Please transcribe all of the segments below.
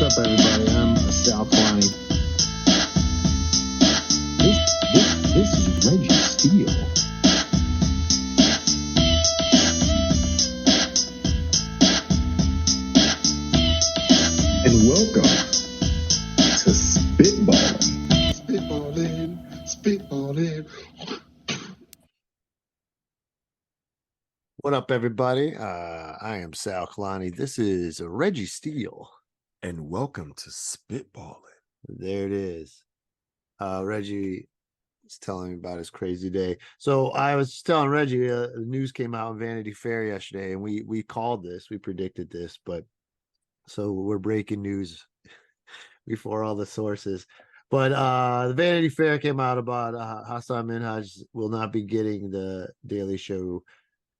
up, everybody? I'm Sal Kalani. This is Reggie Steele. And welcome to Spitballin. Spitballin. What up, everybody? I am Sal Kalani. This is Reggie Steele. And welcome to Spitballin. There it is. Reggie is telling me about his crazy day. So I was telling Reggie, the news came out in Vanity Fair yesterday, and we called this, we predicted this, but so we're breaking news before all the sources. But the Vanity Fair came out about Hassan Minhaj will not be getting the Daily Show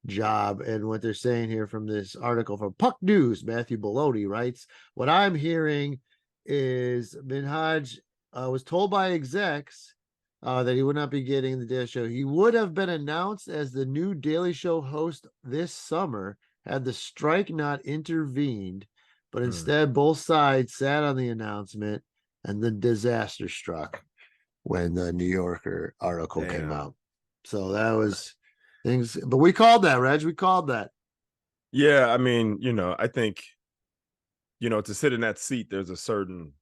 job. And what they're saying here from this article from Puck News, Matthew Bellotti writes, what I'm hearing is Minhaj was told by execs that he would not be getting the Daily Show. He would have been announced as the new Daily Show host this summer had the strike not intervened, but instead both sides sat on the announcement and the disaster struck when the New Yorker article came out. So that was things, but we called that, Reg. We called that. Yeah, I mean, I think, to sit in that seat, there's a certain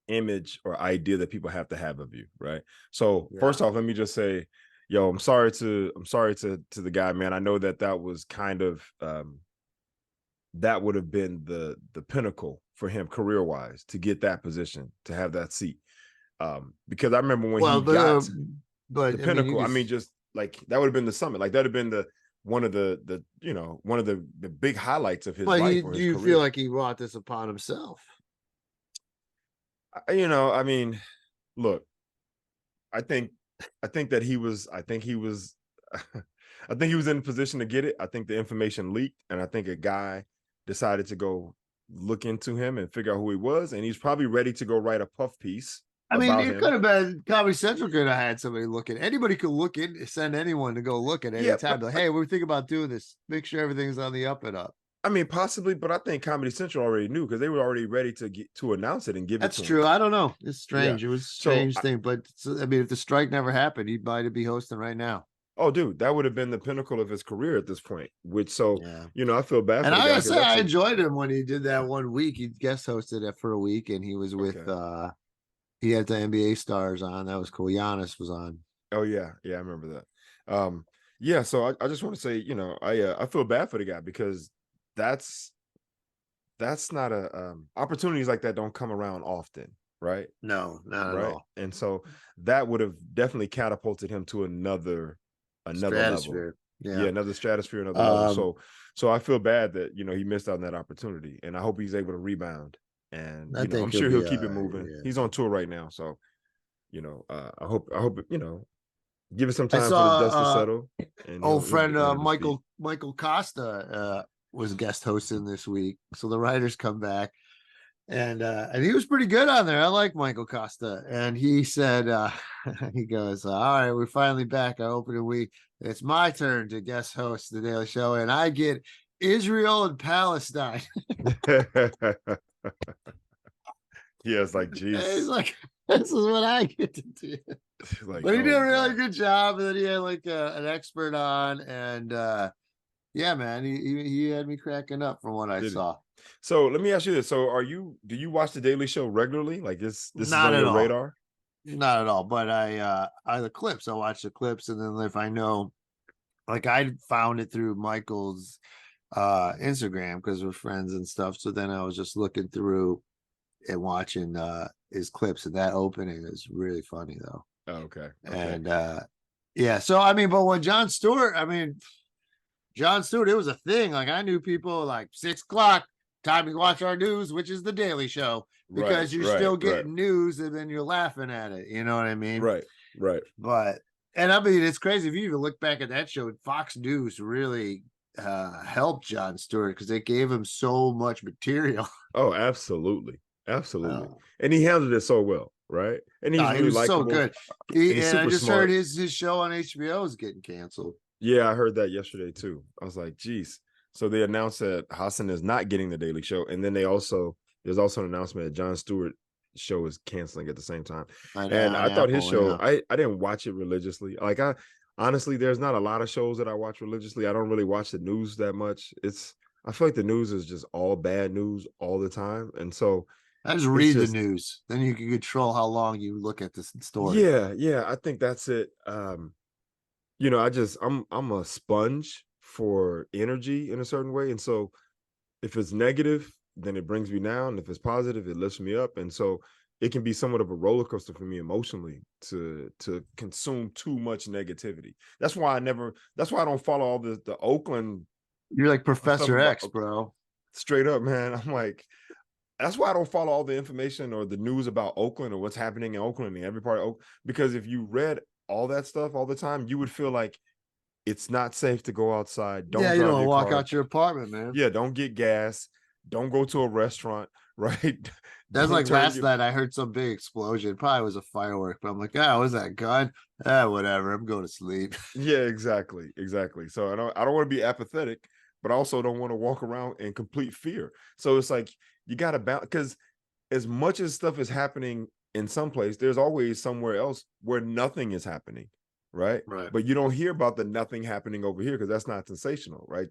image or idea that people have to have of you, right? So first off, let me just say, I'm sorry to the guy, man. I know that was kind of that would have been the pinnacle for him career-wise to get that position, to have that seat. Because I remember when he got the pinnacle, I mean, just like that would have been the summit. Like that would have been one of the big highlights of his life. Do you feel like he brought this upon himself? I mean, look, I think that he was I think he was in a position to get it. I think the information leaked, and I think a guy decided to go look into him and figure out who he was, and he's probably ready to go write a puff piece. I mean, it could have been Comedy Central could have had somebody look at. Anybody could look in, send anyone to go look at any time. Like, hey, we're thinking about doing this. Make sure everything's on the up and up. I mean, possibly, but I think Comedy Central already knew because they were already ready to announce it and give it to him. That's true. I don't know. It's strange. It was a strange thing, but I mean, if the strike never happened, he might be hosting right now. Oh, dude, that would have been the pinnacle of his career at this point. I feel bad. And I gotta say, I enjoyed him when he did that 1 week. He guest hosted it for a week, and he was with. He had the NBA stars on. That was cool. Giannis was on. Oh yeah, I remember that. So I just want to say, I feel bad for the guy because that's not opportunities like that don't come around often, right? No, not at all. And so that would have definitely catapulted him to another level. Yeah, another stratosphere, another level. So I feel bad that he missed out on that opportunity, and I hope he's able to rebound. And I'm sure he'll keep it moving. Yeah. He's on tour right now, so I hope give it some time for the dust to settle. And old friend Michael Costa was guest hosting this week, so the writers come back, and he was pretty good on there. I like Michael Costa, and he said he goes, "All right, we're finally back. Our opening week. It's my turn to guest host the Daily Show, and I get Israel and Palestine." Yeah, it's like, geez. He's like, this is what I get to do. Like, but he did a really good job, and then he had like an expert on, and man, he had me cracking up from what I saw. So let me ask you this: so do you watch the Daily Show regularly? Like this is not on your radar? Not at all. But I the clips. I watch the clips, and then if I know, like I found it through Michael's Instagram because we're friends and stuff. So then I was just looking through and watching his clips, and that opening is really funny though. Oh, okay. And so I mean, but when Jon Stewart, it was a thing. Like I knew people like 6 o'clock, time to watch our news, which is the Daily Show, because you're still getting news and then you're laughing at it. You know what I mean? Right. But I mean, it's crazy if you even look back at that show. Fox News really helped Jon Stewart because they gave him so much material. Oh, absolutely. And he handled it so well, right? And he's really likable. So good. And I just heard his show on HBO is getting canceled. Yeah, I heard that yesterday too. I was like, geez, So they announced that Hassan is not getting the Daily Show, and then there's also an announcement that Jon Stewart's show is canceling at the same time. And I thought his show, I didn't watch it religiously. Like honestly, there's not a lot of shows that I watch religiously. I don't really watch the news that much. I feel like the news is just all bad news all the time, and so I just read the news. Then you can control how long you look at this story. Yeah, I think that's it. You know, I'm a sponge for energy in a certain way, and so if it's negative, then it brings me down. If it's positive, it lifts me up, and so it can be somewhat of a roller coaster for me emotionally to consume too much negativity. That's why I don't follow all the Oakland. You're like Professor X, bro. Straight up, man. I'm like, that's why I don't follow all the information or the news about Oakland or what's happening in Oakland and every part of Oakland. Because if you read all that stuff all the time, you would feel like it's not safe to go outside. Don't you don't walk out your apartment, man. Yeah, don't get gas. Don't go to a restaurant, right? That's like last night. I heard some big explosion. Probably was a firework, but I'm like, what was that gun? Whatever. I'm going to sleep. Yeah, exactly. So I don't want to be apathetic, but I also don't want to walk around in complete fear. So it's like you got to balance, because as much as stuff is happening in some place, there's always somewhere else where nothing is happening, right? But you don't hear about the nothing happening over here because that's not sensational, right?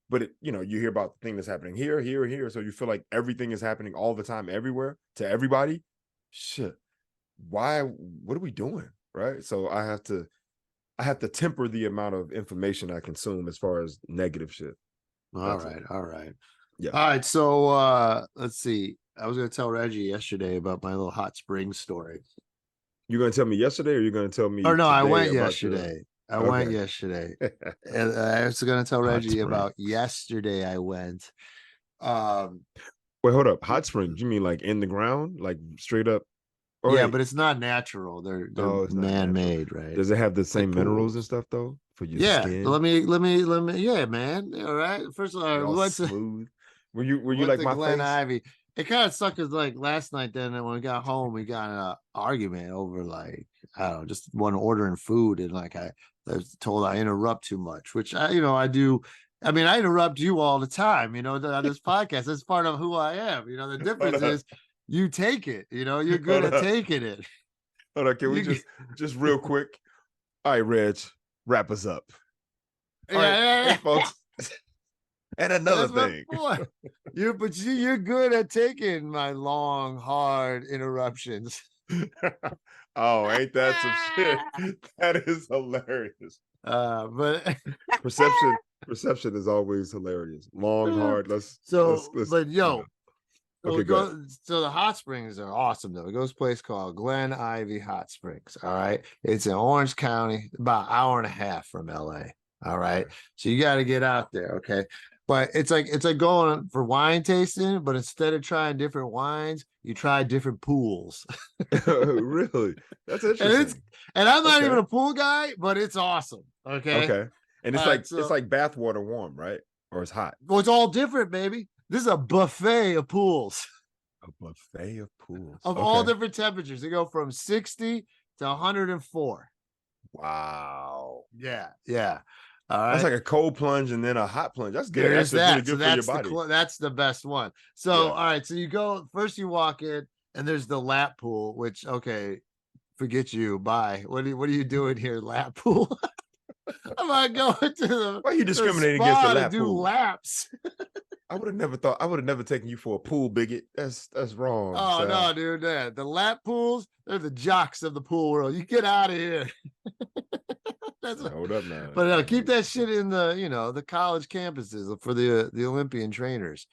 But you hear about the thing that's happening here, so you feel like everything is happening all the time, everywhere, to everybody. Shit, why? What are we doing, right? So I have to temper the amount of information I consume as far as negative shit. All right. Yeah. All right. So let's see. I was going to tell Reggie yesterday about my little hot springs story. You're going to tell me yesterday, or you're going to tell me? Oh no, I went yesterday. I went yesterday, and I was going to tell Reggie about yesterday. I went. Wait, hold up. Hot springs? You mean like in the ground, like straight up? Yeah, but it's not natural. They're man-made, right? Does it have the same minerals and stuff though for your skin? Let me. Yeah, man. All right. First of all, we went smooth. Were you like my Glen face? Ivy? It kind of sucked because like last night, then when we got home, we got in an argument over like, I don't know, just one ordering food, and like I was told I interrupt too much, which I do. I mean, I interrupt you all the time, on this podcast. That's part of who I am. The difference is you take it. You're good at taking it. Hold on, can we just real quick? All right, Reg, wrap us up. All right, hey, folks. And another thing, you're good at taking my long, hard interruptions. Oh, ain't that some shit? That is hilarious. But perception is always hilarious. Long, hard. So the hot springs are awesome though. It goes to a place called Glen Ivy Hot Springs. All right, it's in Orange County, about an hour and a half from LA. All right, so you got to get out there. Okay. But it's like going for wine tasting, but instead of trying different wines, you try different pools. Really? That's interesting. And I'm not even a pool guy, but it's awesome. Okay. And it's it's like bath water warm, right? Or it's hot. Well, it's all different, baby. This is a buffet of pools. A buffet of pools. Of all different temperatures. They go from 60 to 104. Wow. Yeah. All right. That's like a cold plunge and then a hot plunge. That's good. There's Really good for your body. That's the best one. So, all right. So you go first, you walk in, and there's the lap pool, which, forget you. Bye. What are you doing here, lap pool? I'm not going to the. Why are you discriminating against the lap pool? Do laps. I would have never taken you for a pool bigot. That's wrong. Oh, no, dude. The lap pools, they're the jocks of the pool world. You get out of here. Hold up now. But keep that shit in the college campuses for the Olympian trainers.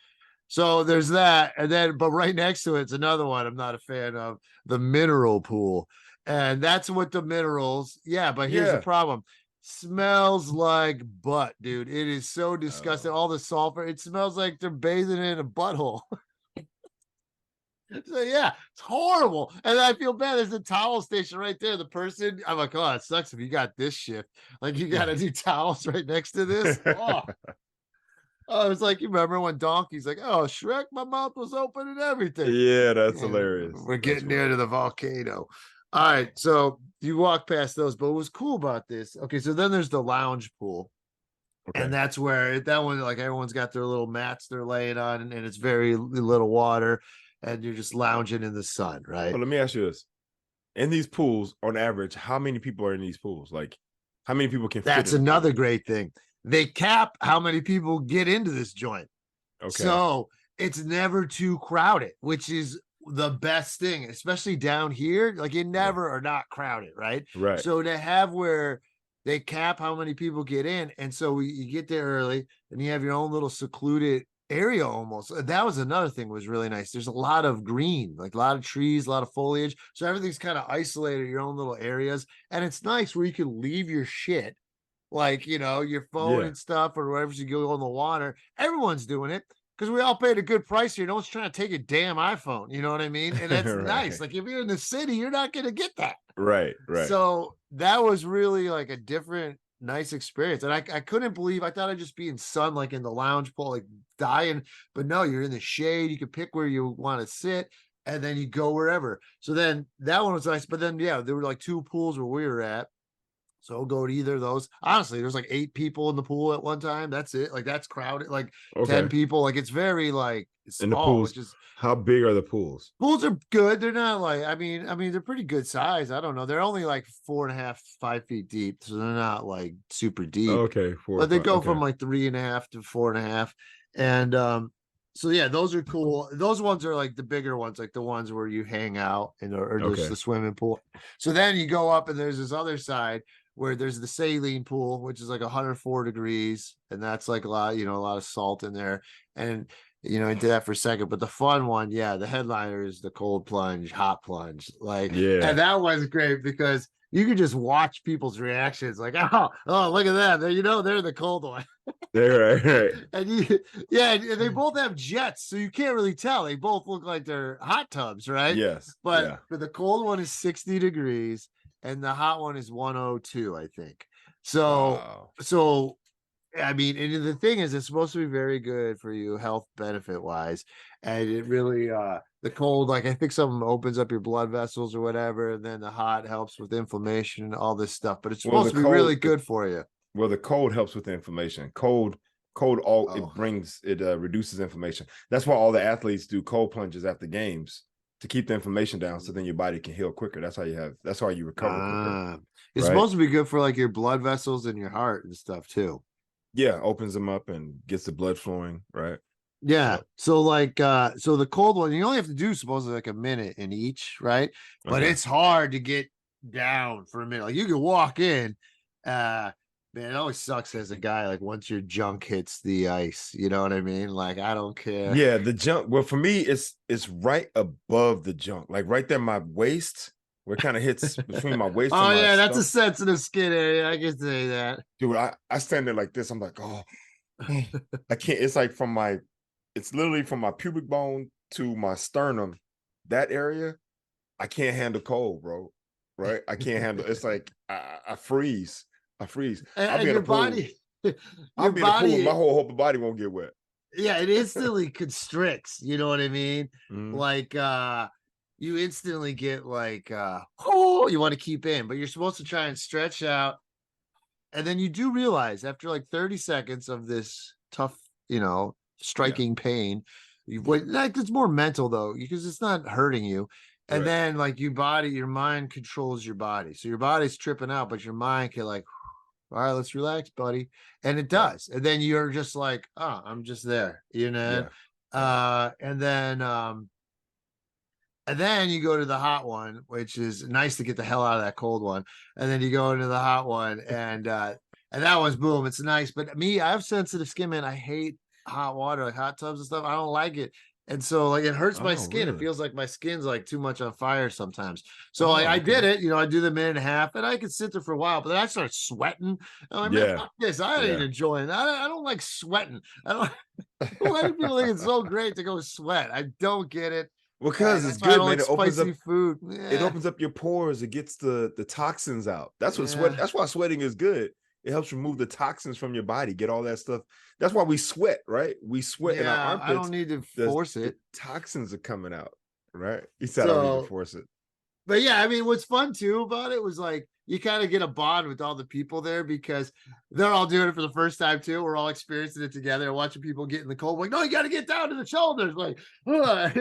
So there's that, but right next to it's another one I'm not a fan of, the mineral pool, and that's what the minerals. Yeah, but here's the problem: smells like butt, dude. It is so disgusting. All the sulfur. It smells like they're bathing in a butthole. So it's horrible. And I feel bad. There's a towel station right there. The person, I'm like, oh, it sucks if you got this shift. Like you got to do towels right next to this. Oh, it's like, you remember when Donkey's like, oh, Shrek, my mouth was open and everything. Yeah, that's hilarious. We're getting near to the volcano. All right. So you walk past those, but what was cool about this? Okay. So then there's the lounge pool. Okay. And that's where that one, like everyone's got their little mats they're laying on, and it's very little water, and you're just lounging in the sun, right? So let me ask you this. In these pools, on average, how many people are in these pools? Like, how many people can fit That's in the pool? another great thing. They cap how many people get into this joint. Okay. So it's never too crowded, which is the best thing, especially down here. Like you never are not crowded, right? Right. So to have where they cap how many people get in, and so you get there early, and you have your own little secluded area almost. That was another thing was really nice. There's a lot of green, like a lot of trees, a lot of foliage, so everything's kind of isolated, your own little areas, and it's nice where you can leave your shit, like your phone Yeah. and stuff, or wherever you go on the water. Everyone's doing it because we all paid a good price here. No one's trying to take a damn iPhone, you know what I mean? And that's Right. nice. Like if you're in the city, you're not going to get that. Right. So that was really like a different, nice experience. And I couldn't believe, I thought I'd just be in sun, like in the lounge pool, like dying. But no, you're in the shade. You can pick where you want to sit, and then you go wherever. So then that one was nice. But then, yeah, there were like 2 pools where we were at. So I'll go to either of those. Honestly, there's like 8 people in the pool at one time. That's it. Like that's crowded. Like 10 people. Like it's very like small. And the pools, which is, how big are the pools? pools are good. They're not like, I mean, they're pretty good size. I don't know. They're only like 4.5, 5 feet deep. So they're not like super deep. Okay. But they go from like 3.5 to 4.5. And so yeah, those are cool. Those ones are like the bigger ones, like the ones where you hang out or just the swimming pool. So then you go up and there's this other side where there's the saline pool, which is like 104 degrees, and that's like a lot of salt in there. And I did that for a second, but the fun one, yeah, the headliner is the cold plunge, hot plunge. Like, Yeah. and that was great because you could just watch people's reactions, like, oh, look at that. They're the cold one. Right. And and they both have jets, so you can't really tell. They both look like they're hot tubs, right? Yes. But the cold one is 60 degrees and the hot one is 102, I think. So I mean, and the thing is, it's supposed to be very good for you health benefit wise. And it really, the cold, like I think something opens up your blood vessels or whatever. And then the hot helps with inflammation and all this stuff. But it's supposed to be really good for you. Well, the cold helps with the inflammation. It reduces inflammation. That's why all the athletes do cold plunges after games to keep the inflammation down, so then your body can heal quicker. That's how you recover quicker. It's supposed to be good for like your blood vessels and your heart and stuff too. Yeah, opens them up and gets the blood flowing, right? Yeah. So like so the cold one, you only have to do supposedly like a minute in each, right? But it's hard to get down for a minute. Like you can walk in, man, it always sucks as a guy, like once your junk hits the ice, you know what I mean? Like I don't care. Yeah, the junk. Well, for me, it's right above the junk, like right there, my waist, where it kind of hits between my waist. Oh and yeah, that's stomach. a sensitive skin area. I can say that. Dude, I stand there like this. I'm like, oh, I can't. It's like it's literally from my pubic bone to my sternum, that area. I can't handle cold, bro. Right? I can't handle. It's like I freeze. I'll be in your a pool. body, I'll be in a pool. My whole body won't get wet. Yeah, it instantly constricts. You know what I mean? Mm-hmm. Like you instantly get like oh, you want to keep in, but you're supposed to try and stretch out. And then you do realize after like 30 seconds of this tough, striking pain, like it's more mental though, because it's not hurting you. And then like your mind controls your body. So your body's tripping out, but your mind can like, all right, let's relax, buddy. And it does. And then you're just like, oh, I'm just there, And then you go to the hot one, which is nice to get the hell out of that cold one. And then you go into the hot one, and that one's boom. It's nice. But me, I have sensitive skin, man. I hate hot water, like hot tubs and stuff. I don't like it. And so like it hurts my skin. Really? It feels like my skin's like too much on fire sometimes. So I did it, I do the minute and a half, and I could sit there for a while, but then I start sweating. I'm like, man, fuck this. I ain't enjoying it. I don't like sweating. Why do people think it's so great to go sweat? I don't get it. Because it's good, man. Like it opens up food. It opens up your pores. It gets the toxins out. That's what sweat. That's why sweating is good. It helps remove the toxins from your body, get all that stuff. That's why we sweat, right? We sweat in our armpits. I don't need to force it. The toxins are coming out, right? You said I don't need to force it. But yeah, I mean, what's fun too about it was like you kind of get a bond with all the people there because they're all doing it for the first time too. We're all experiencing it together, watching people get in the cold. Like, no, you got to get down to the shoulders. Like,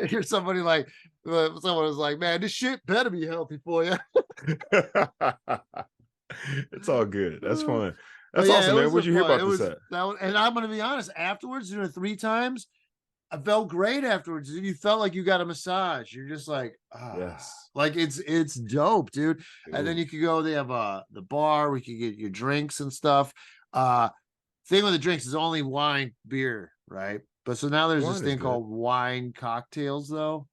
here's somebody like, someone was like, man, this shit better be healthy for you. It's all good. That's fun. That's yeah, awesome, man. What'd you hear about this at? And I'm going to be honest, afterwards, doing it 3 times, I felt great afterwards. You felt like you got a massage. You're just like, Yes. Like it's dope, dude. Dude. And then you could go, they have the bar, we could get your drinks and stuff. Thing with the drinks is only wine, beer, right? But so now there's this thing called wine cocktails though.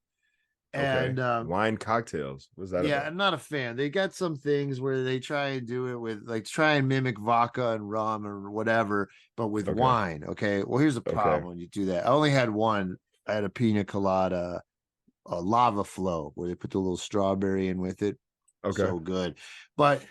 And wine cocktails. What's that about? I'm not a fan. They got some things where they try and do it with like try and mimic vodka and rum or whatever, but with wine. Okay. Well, here's the problem when you do that. I only had one. I had a pina colada, a lava flow where they put the little strawberry in with it. Okay. So good. But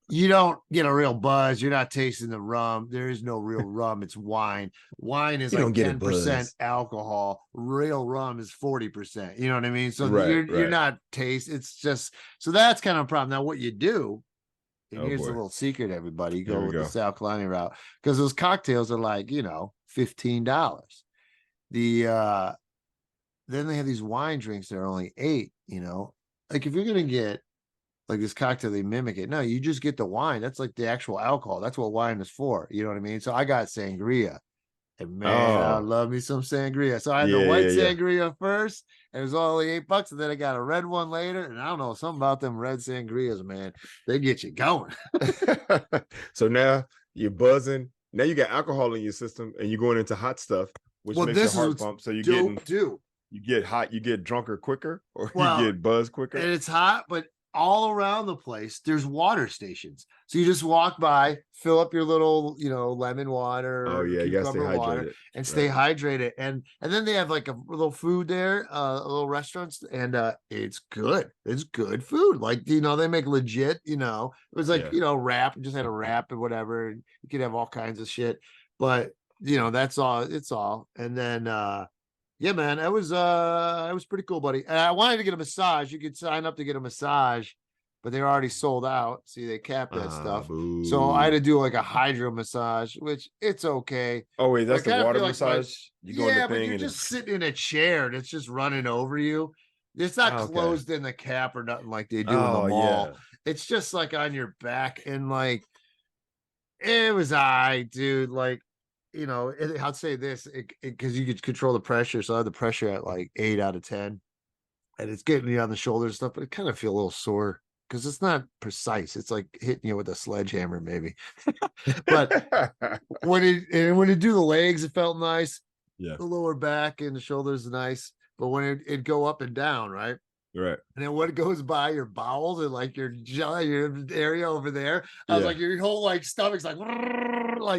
you don't get a real buzz. You're not tasting the rum. There is no real rum. It's wine. Wine is like 10% alcohol. Real rum is 40%. You know what I mean? So you're not it's just so that's kind of a problem. Now, what you do, and here's a little secret, everybody, you go with the South Carolina route because those cocktails are like, $15. Then they have these wine drinks that are only $8, like if you're gonna get like this cocktail, they mimic it. No, you just get the wine. That's like the actual alcohol. That's what wine is for. You know what I mean? So I got sangria. And man, I love me some sangria. So I had the white sangria first, and it was only $8. And then I got a red one later. And I don't know, something about them red sangrias, man. They get you going. So now you're buzzing. Now you got alcohol in your system and you're going into hot stuff, which makes your heart pump. So you're you get hot, you get drunker quicker, or you get buzzed quicker. And it's hot, but all around the place, there's water stations. So you just walk by, fill up your little, lemon water. Oh yeah, you gotta stay hydrated and stay hydrated. And then they have like a little food there, a little restaurants, and it's good. It's good food. Like they make legit. It was like wrap. Just had a wrap and whatever. And you could have all kinds of shit, but that's all. It's all. And then yeah, man, it was pretty cool, buddy. And I wanted to get a massage. You could sign up to get a massage, but they're already sold out. See, they capped that stuff. Boo. So I had to do like a hydro massage, which it's okay. Oh wait, that's the water massage. You go in the thing, but you're just sitting in a chair and it's just running over you. It's not closed in the cap or nothing like they do in the mall. Yeah. It's just like on your back, and like it was dude. Like, I'd say this because you could control the pressure. So I had the pressure at like 8 out of 10, and it's getting you on the shoulders and stuff, but it kind of feel a little sore because it's not precise. It's like hitting you with a sledgehammer, maybe. But when it do the legs, it felt nice. Yeah, the lower back and the shoulders is nice, but when it go up and down, right? Right. And then what goes by your bowels and like your area over there, I was like, your whole like stomach's like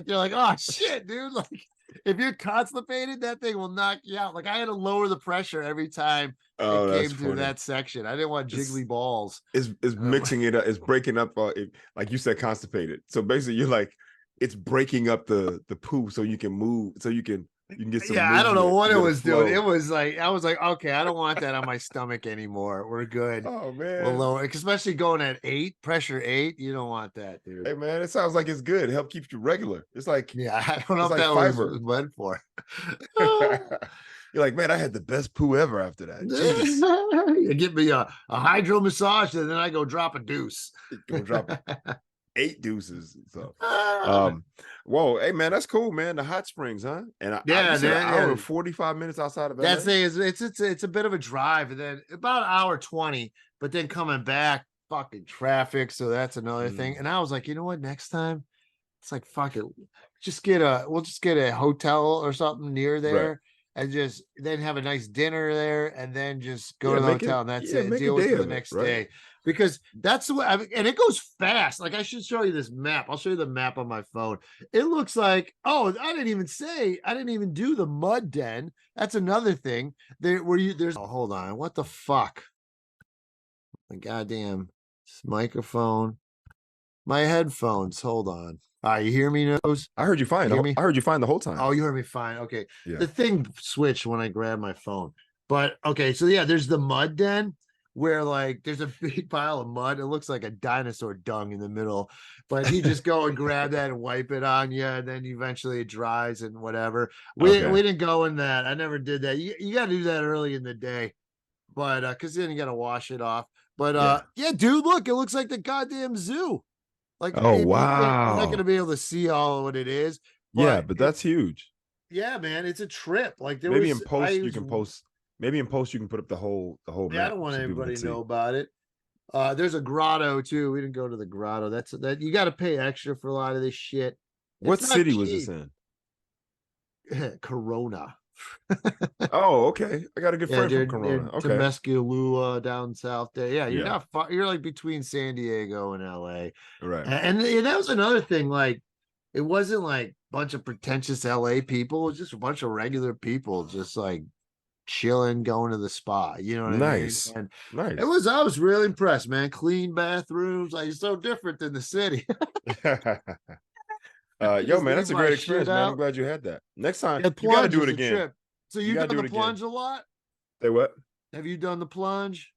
you're like, oh shit, dude. Like if you're constipated, that thing will knock you out. Like I had to lower the pressure every time it came through that section. I didn't want jiggly balls. It's mixing it up. It's breaking up. Like you said, constipated. So basically, you're like, it's breaking up the poo so you can move, so you can get some. I don't know what it was doing. It was like I was like, okay, I don't want that on my stomach anymore. We're good. Oh man, we'll lower, especially going at 8, pressure 8. You don't want that, dude. Hey man, it sounds like it's good. It helps keep you regular. It's like I don't know if that was meant for. You're like, man, I had the best poo ever after that. You give me a hydro massage, and then I go drop a deuce. Go drop 8 deuces. So whoa, hey man, that's cool, man. The hot springs, huh? And an hour and 45 minutes outside of LA. That's it's a bit of a drive, and then about an hour 20, but then coming back, fucking traffic. So that's another thing. And I was like, you know what, next time it's like, fuck it, we'll just get a hotel or something near there. Right. And just then have a nice dinner there, and then just go to the hotel, and that's it. Deal with it the next day, because that's the way. And it goes fast. Like I should show you this map. I'll show you the map on my phone. It looks like I didn't even do the mud den. That's another thing. Hold on. What the fuck? My goddamn microphone. My headphones. Hold on. You hear me, Nose? I heard you fine. I heard you fine the whole time. Oh, you heard me fine. Okay. Yeah. The thing switched when I grabbed my phone. But okay, so yeah, there's the mud den. where like there's a big pile of mud. It looks like a dinosaur dung in the middle, but you just go and grab that and wipe it on you, and then eventually it dries and whatever. We didn't go in that. I never did that. You got to do that early in the day, but because then you got to wash it off. But yeah, dude, look, it looks like the goddamn zoo. Like, Oh, you're not wow. gonna be able to see all of what it is. Yeah, but that's huge. Yeah, man, it's a trip. Like Maybe in post you can post. Maybe in post you can put up the whole Yeah, map. I don't want so people everybody can to know see. about it. There's a grotto too. We didn't go to the grotto. That you got to pay extra for a lot of this shit. What It's not city was this cheap. in? Corona. Oh, okay. I got a good Yeah, friend from they're Corona. Okay. Temescalua down south there. Yeah, you're Yeah. not far. You're like between San Diego and LA. Right. And that was another thing. Like, it wasn't like a bunch of pretentious LA people. It was just a bunch of regular people, just like chilling, going to the spa. You know what Nice. I mean? And Nice. I was really impressed, man. Clean bathrooms, like, it's so different than the city. Yo, man, that's a great experience, man. I'm glad you had that. Next time, you got to do it again. Trip. So you've done the plunge a lot? Say what? Have you done the plunge?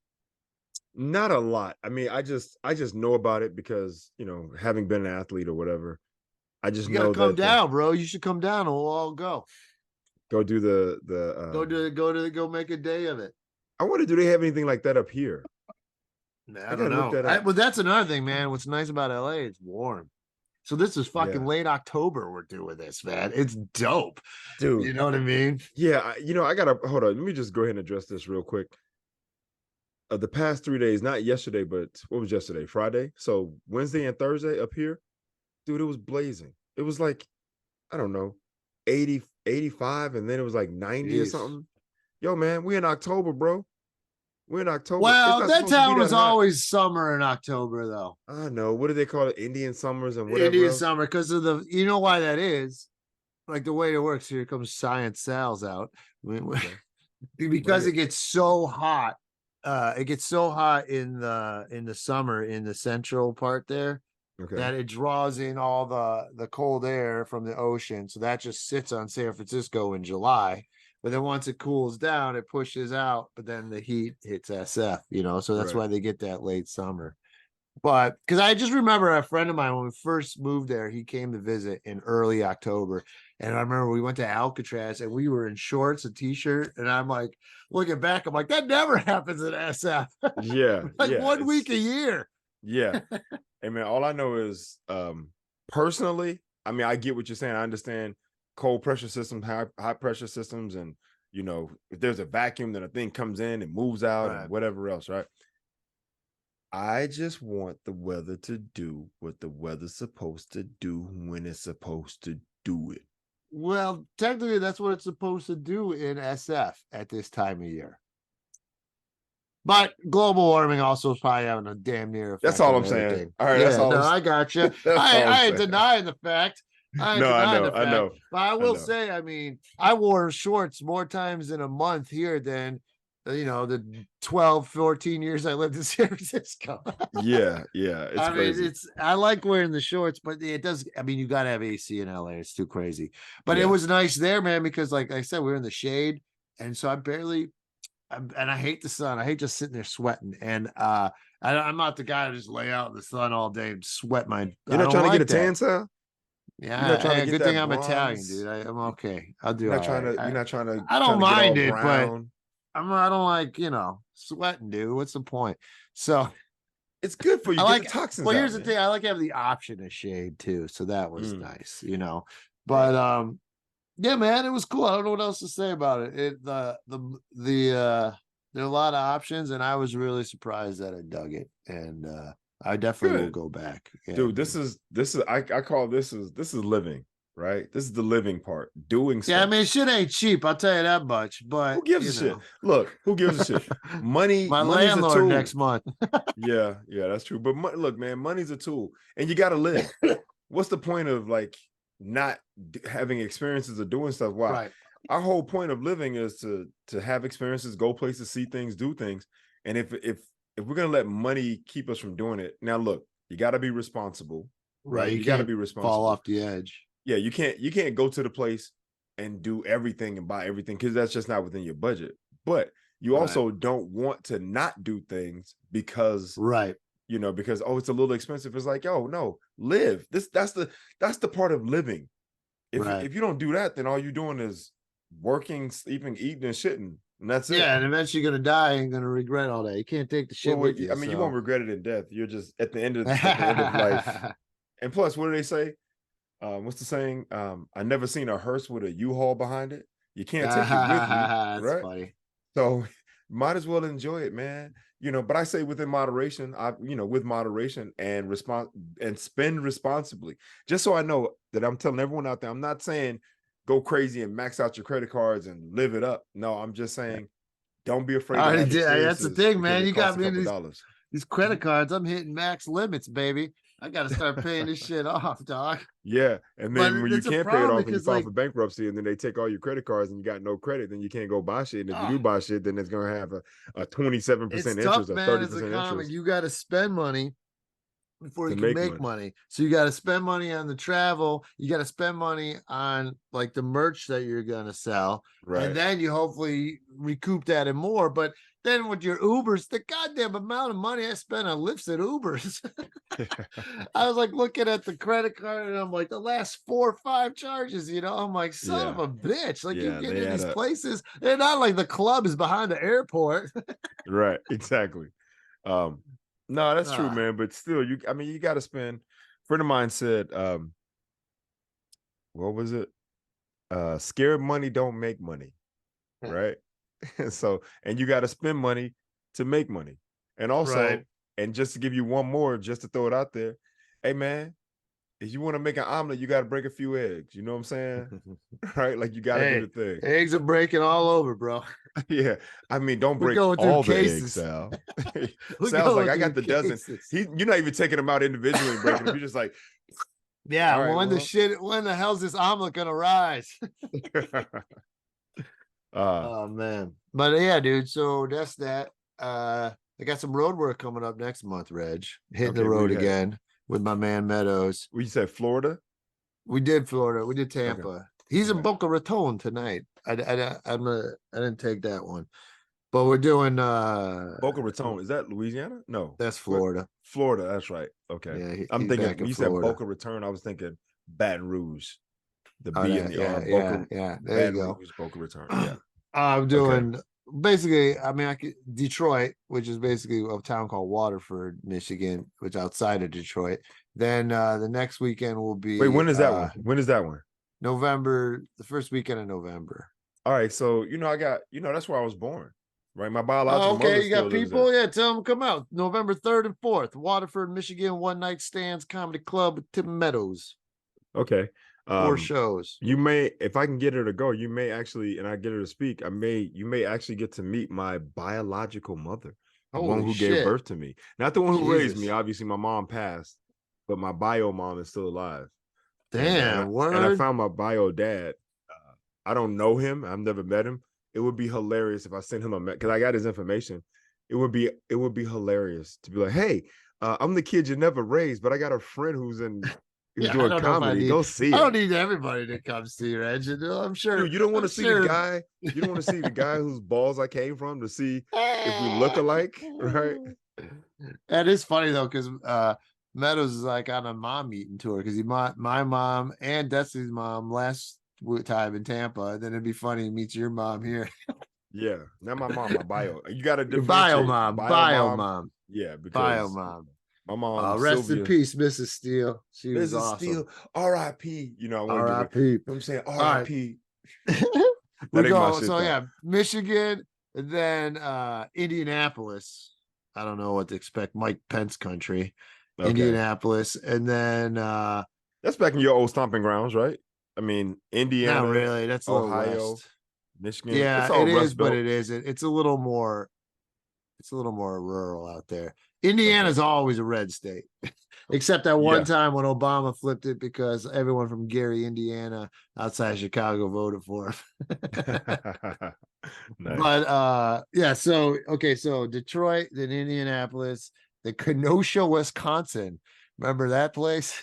Not a lot. I mean, I just know about it because, having been an athlete or whatever, I just know that. Come down, bro. You should come down and we'll all go. Go do go make a day of it. I wonder, do they have anything like that up here? I don't know. Well, that's another thing, man. What's nice about LA, it's warm. So this is fucking late October. We're doing this, man. It's dope, dude. You know what I mean? Yeah. I gotta hold on. Let me just go ahead and address this real quick. The past 3 days, not yesterday, but what was yesterday? Friday. So Wednesday and Thursday up here, dude, it was blazing. It was like, I don't know, 80, 85, and then it was like 90 or something. Yo, man, we're in October, bro. We're in October. Well, that town was always summer in October, though. I know. What do they call it? Indian summers and whatever. Indian summer, because of you know why that is? Like the way it works. Here comes Science Sal's out. Because it gets so hot. It gets so hot in the summer in the central part there. That it draws in all the cold air from the ocean. So that just sits on San Francisco in July. But then once it cools down, it pushes out, but then the heat hits SF, so that's why they get that late summer. But because I just remember a friend of mine, when we first moved there, he came to visit in early October. And I remember we went to Alcatraz and we were in shorts, a t-shirt. And I'm like, looking back, I'm like, that never happens in SF. Yeah. Like 1 week a year. Yeah. Hey, man, all I know is personally, I mean, I get what you're saying. I understand cold pressure systems, high pressure systems, and if there's a vacuum, then a thing comes in and moves out and whatever else, right? I just want the weather to do what the weather's supposed to do when it's supposed to do it. Well, technically, that's what it's supposed to do in SF at this time of year. But global warming also is probably having a damn near effect. That's all I'm saying. All right, that's all. I got you. I ain't denying the fact. I know. But I will say, I mean, I wore shorts more times in a month here than, the 12, 14 years I lived in San Francisco. Yeah. It's crazy. I like wearing the shorts, but it does. I mean, you got to have AC in LA. It's too crazy. But it was nice there, man, because like I said, we were in the shade. And so I hate the sun. I hate just sitting there sweating. And I'm not the guy to just lay out in the sun all day and sweat my. You're not trying to get a tan, sir? Yeah, good thing I'm Italian, dude. I'm okay. I'll do it. You're not trying to. I don't mind it, but I don't like sweating, dude. What's the point? So it's good for you. Get the toxins. Well, here's the thing. I like having the option of shade too, so that was nice, But yeah, man, it was cool. I don't know what else to say about it. There are a lot of options, and I was really surprised that I dug it, and I definitely will go back. Dude, this is I call this is living, right? This is the living part. Doing stuff. Yeah, I mean, shit ain't cheap, I'll tell you that much. But who gives a shit? Look, who gives a shit? Money. My landlord next month. Yeah, that's true. But look, man, money's a tool, and you got to live. What's the point of not having experiences of doing stuff? Why? Right. Our whole point of living is to have experiences, go places, see things, do things. And if we're gonna let money keep us from doing it, now look, you got to be responsible, right? You got to be responsible. Fall off the edge. Yeah, you can't go to the place and do everything and buy everything because that's just not within your budget. But you also don't want to not do things because because it's a little expensive. It's like, yo, no, live. That's the part of living. If you don't do that, then all you're doing is working, sleeping, eating, and shitting. And that's it. Yeah, and eventually you're gonna die and gonna regret all that. You can't take the shit with you. I mean, you won't regret it in death. You're just at the end of life. And plus, what do they say? What's the saying? I never seen a hearse with a U-Haul behind it. You can't take it with you. That's funny. So might as well enjoy it, man. But I say within moderation, with moderation and spend responsibly. Just so I know that I'm telling everyone out there, I'm not saying go crazy and max out your credit cards and live it up. No, I'm just saying don't be afraid. That's the thing, man. You got me in these credit cards. I'm hitting max limits, baby. I got to start paying this shit off, dog. Yeah, and then when you can't pay it off and you file for bankruptcy, and then they take all your credit cards and you got no credit, then you can't go buy shit. And if you do buy shit, then it's gonna have a 27% interest, or 30% interest. You got to spend money before you can make money. So you got to spend money on the travel. You got to spend money on like the merch that you're gonna sell, and then you hopefully recoup that and more. But then with your Ubers, the goddamn amount of money I spent on lifts and Ubers. I was like looking at the credit card and I'm like, the last 4 or 5 charges, I'm like, son of a bitch. Like you get in these places, they're not like the club is behind the airport. Right, exactly. No, that's true, man. But still, you got to spend. A friend of mine said, what was it? Scared money don't make money. Right. So, and you got to spend money to make money. And also, and just to give you one more, just to throw it out there, hey man, if you want to make an omelet, you got to break a few eggs. You know what I'm saying? Right? Like you got to do the thing. Eggs are breaking all over, bro. Yeah. I mean, don't break all the eggs, Sal. Sal's like, I got the dozen. You're not even taking them out individually and breaking them. You're just like, yeah, when the hell's this omelet gonna rise? Oh man. But yeah, dude. So that's that. I got some road work coming up next month, Reg. Hitting the road again with my man Meadows. You said Florida? We did Florida. We did Tampa. Okay. He's in Boca Raton tonight. I didn't take that one. But we're doing Boca Raton. Is that Louisiana? No. That's Florida. Florida, that's right. Okay. Yeah, I'm thinking when you said Boca Raton, I was thinking Baton Rouge. The B in the R. Yeah. There you go. Boca Raton. Yeah. I'm doing basically, Detroit, which is basically a town called Waterford, Michigan, which is outside of Detroit. Then the next weekend will be. Wait, when is that one? When is that one? November, the first weekend of November. All right. So, I got, that's where I was born, right? My biological mother. You got people? Yeah, tell them to come out. November 3rd and 4th, Waterford, Michigan, One Night Stands Comedy Club with Tim Meadows. Okay. 4 shows. You may, if I can get her to go, you may actually, and I get her to speak, you may actually get to meet my biological mother, the one who gave birth to me. Not the one who raised me. Obviously, my mom passed, but my bio mom is still alive. Damn, and I found my bio dad. I don't know him. I've never met him. It would be hilarious if I sent him because I got his information. It would be hilarious to be like, hey, I'm the kid you never raised, but I got a friend who's doing comedy. Go see it. I don't need everybody to come see Reggie. I'm sure. Dude, you don't want to see the guy. You don't want to see the guy whose balls I came from to see if we look alike, right? That is funny though, because Meadows is like on a mom meeting tour because my mom and Destiny's mom last time in Tampa. And then it'd be funny he meets your mom here. Yeah, not my mom. My bio. You got to bio mom. Yeah, because bio mom. My mom, rest in peace, Mrs. Steele. She was awesome. Steele, R.I.P. R.I.P. I'm saying R.I.P. We're going. So Michigan, and then Indianapolis. I don't know what to expect. Mike Pence country, Indianapolis, and then that's back in your old stomping grounds, right? I mean, Indiana. Not really. That's Ohio, west. Michigan. Yeah, it is, but it isn't. It's a little more. It's a little more rural out there. Indiana's always a red state, except that one time when Obama flipped it because everyone from Gary, Indiana, outside Chicago, voted for him. Nice. But so Detroit, then Indianapolis, then Kenosha, Wisconsin. Remember that place?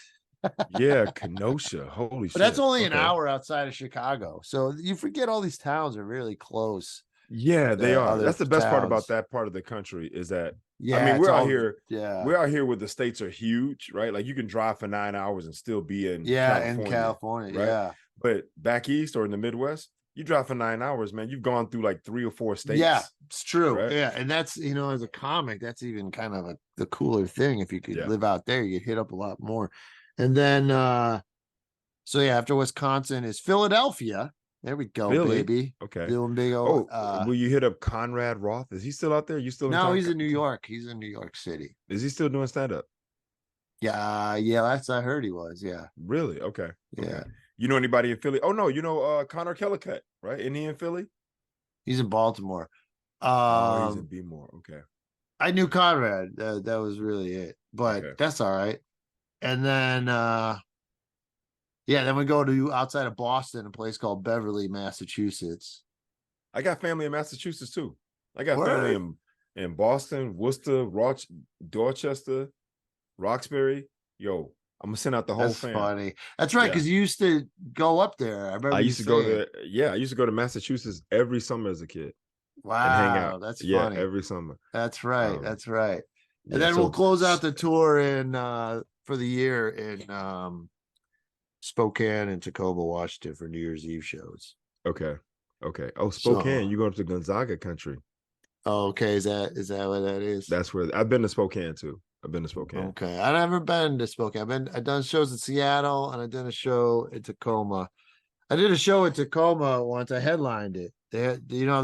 Yeah, Kenosha. Holy shit! But that's only an hour outside of Chicago, so you forget all these towns are really close. Yeah, they are. other That's the best part about towns. that part of the country is that Yeah, I mean, it's all yeah. we're out here where the states are huge, right? Like you can drive for 9 hours and still be in Yeah, in California, California, right? yeah. But back east or in the Midwest, you drive for 9 hours, man. You've gone through like 3 or 4 Yeah, states, it's true. right? Yeah, and that's as a comic, that's even kind of the cooler thing. If you could Yeah. live out there, you get hit up a lot more. And then so yeah, after Wisconsin is Philadelphia. There we go, Philly. baby. Okay. Doing big old will you hit up Conrad Roth? Is he still out there? You still in no, town? he's in New York. He's in New York City. Is he still doing stand-up? Yeah, that's I heard he was. Yeah. Really? Okay. Yeah. Okay. You know anybody in Philly? Oh no, Connor Kellicut, right? Isn't he in Philly? He's in Baltimore. Oh, he's in B-more. Okay. I knew Conrad. That was really it. But Okay. that's all right. And then then we go to outside of Boston, a place called Beverly, Massachusetts. I got family in Massachusetts too. I got Word. family in Boston, Worcester, Dorchester, Roxbury. Yo, I'm gonna send out the whole That's fam. funny. That's right, because you used to go up there. I remember I used to go to Massachusetts every summer as a kid. Wow, and hang out. That's funny. funny. Every summer. That's right. That's right. And Yeah, then we'll close out the tour in for the year in Spokane and Tacoma, Washington for New Year's Eve shows. Okay. Oh, Spokane. You going to Gonzaga country. Oh, okay. Is that what that is? That's where I've been to Spokane too. I've been to Spokane. Okay. I've never been to Spokane. I've done shows in Seattle and I've done a show in Tacoma. I did a show in Tacoma once. I headlined it. There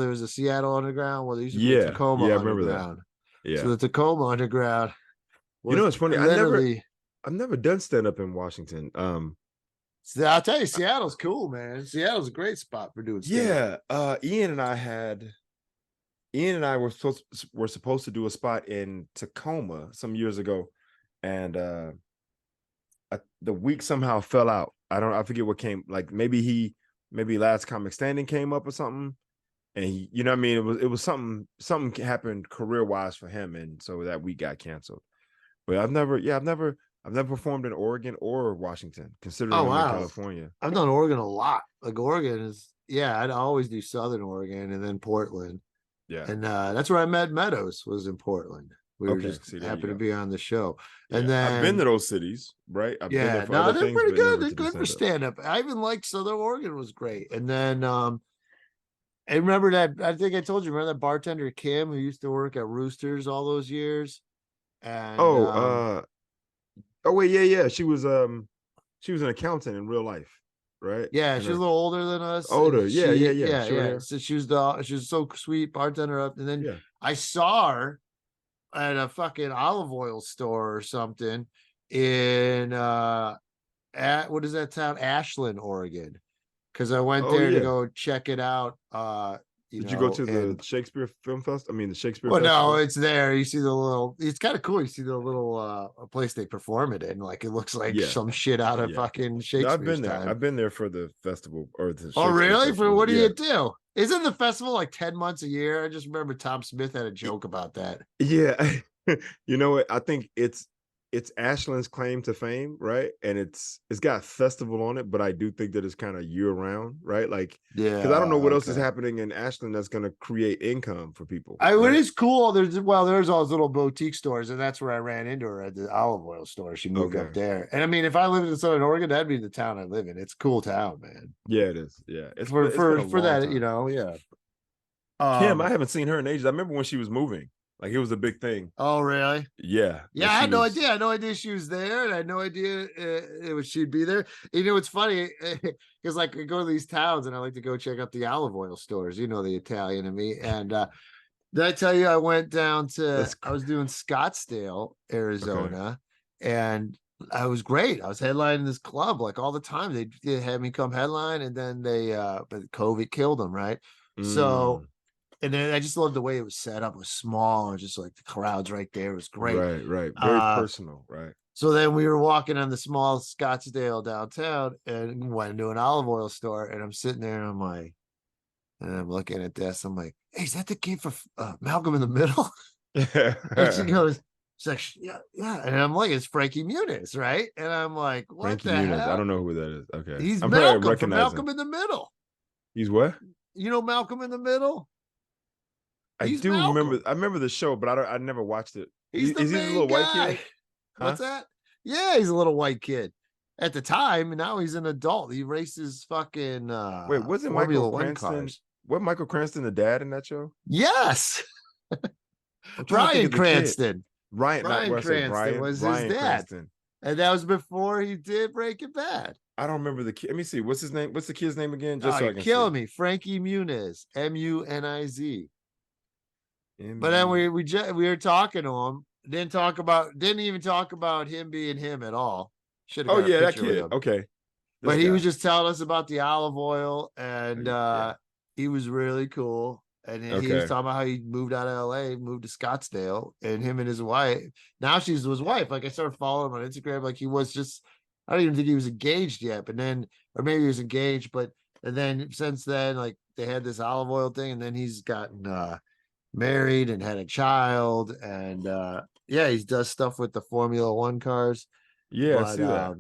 was a Seattle Underground. Well, there used to be a Tacoma I Underground. remember that. Yeah. So the Tacoma Underground. It's funny. I've never done stand up in Washington. I'll tell you, Seattle's cool, man. Seattle's a great spot for doing stand-up. Yeah. Ian and I were supposed to do a spot in Tacoma some years ago, and the week somehow fell out. I forget what came. Like maybe Last Comic Standing came up or something, and it was something happened career wise for him, and so that week got canceled. But I've never performed in Oregon or Washington, considering I'm in California. I've done Oregon a lot. Like Oregon is, I'd always do Southern Oregon and then Portland. Yeah. And that's where I met Meadows, was in Portland. We were just happened to be on the show. And then I've been to those cities, right? I've been there for other they're things, pretty good. They're good good for stand-up. I even liked Southern Oregon was great. And then I remember that, I think I told you, remember that bartender Kim who used to work at Roosters all those years? And yeah. She was an accountant in real life, right? Yeah, she was a little older than us. Older, yeah. So she was so sweet, bartender up. And then I saw her at a fucking olive oil store or something in at what is that town? Ashland, Oregon. Because I went there to go check it out. Did you go to the Shakespeare Film Fest? I mean, the Shakespeare. Well, Festival? no, it's there. You see the little. It's kind of cool. You see the little place they perform it in. Like it looks like some shit out of fucking Shakespeare. I've been there. Time. I've been there for the festival or the. Oh, really? Festival. For what do you do? Isn't the festival like 10 months a year? I just remember Tom Smith had a joke about that. Yeah, you know what? I think it's Ashland's claim to fame, right? And it's got festival on it, but I do think that it's kind of year round, right? Like, because I don't know what else is happening in Ashland that's going to create income for people. It is cool. There's all those little boutique stores, and that's where I ran into her at the olive oil store. She moved up there, and I mean, if I lived in Southern Oregon, that'd be the town I live in. It's a cool town, man. Yeah, it is. Yeah, it's for that, time. Yeah. Kim, I haven't seen her in ages. I remember when she was moving. Like it was a big thing. Oh, really? Yeah. Yeah, I had no idea. I had no idea she was there, and I had no idea she'd be there. It's funny because like I go to these towns and I like to go check out the olive oil stores. You know, the Italian in me. And did I tell you I went down to? I was doing Scottsdale, Arizona, and I was great. I was headlining this club like all the time. They had me come headline, and then but COVID killed them, right? So. And then I just loved the way it was set up. It was small and just like the crowds right there. It was great. Right. Very personal, right. So then we were walking on the small Scottsdale downtown and went into an olive oil store. And I'm sitting there and I'm looking at this. I'm like, hey, is that the kid for Malcolm in the Middle? And she goes, she's like, yeah. And I'm like, it's Frankie Muniz, right? And I'm like, what Frankie the Muniz. hell? I don't know who that is. Okay. He's Malcolm from Malcolm in the Middle. He's what? You know Malcolm in the Middle? I He's do Malcolm. remember. I remember the show, but I never watched it. He's the Is he the main little white guy. kid? What's that? Yeah, he's a little white kid at the time, and now he's an adult. He races fucking Wait, wasn't Formula Michael One Cranston? cars. What Michael Cranston the dad in that show? Yes, I'm trying to think Bryan of the kid. Cranston. Ryan, not Bryan what I said. Cranston was his Bryan dad, Cranston. and that was before he did Breaking Bad. I don't remember the kid. Let me see. What's his name? What's the kid's name again? Just Oh, so I you're can killing see. me, Frankie Muniz, Muniz. M-U- But then we were talking to him. Didn't even talk about him being him at all. Should have Oh got a yeah, that picture with kid. him. Okay. But This he guy. was just telling us about the olive oil, and Yeah. he was really cool. And he was Okay. talking about how he moved out of LA, moved to Scottsdale, and him and his wife. Now she's his wife. Like I started following him on Instagram. Like he was just, I don't even think he was engaged yet. But then, or maybe he was engaged, and then since then, like they had this olive oil thing, and then he's gotten married and had a child, and yeah, he does stuff with the Formula One cars. Yeah, I But see that.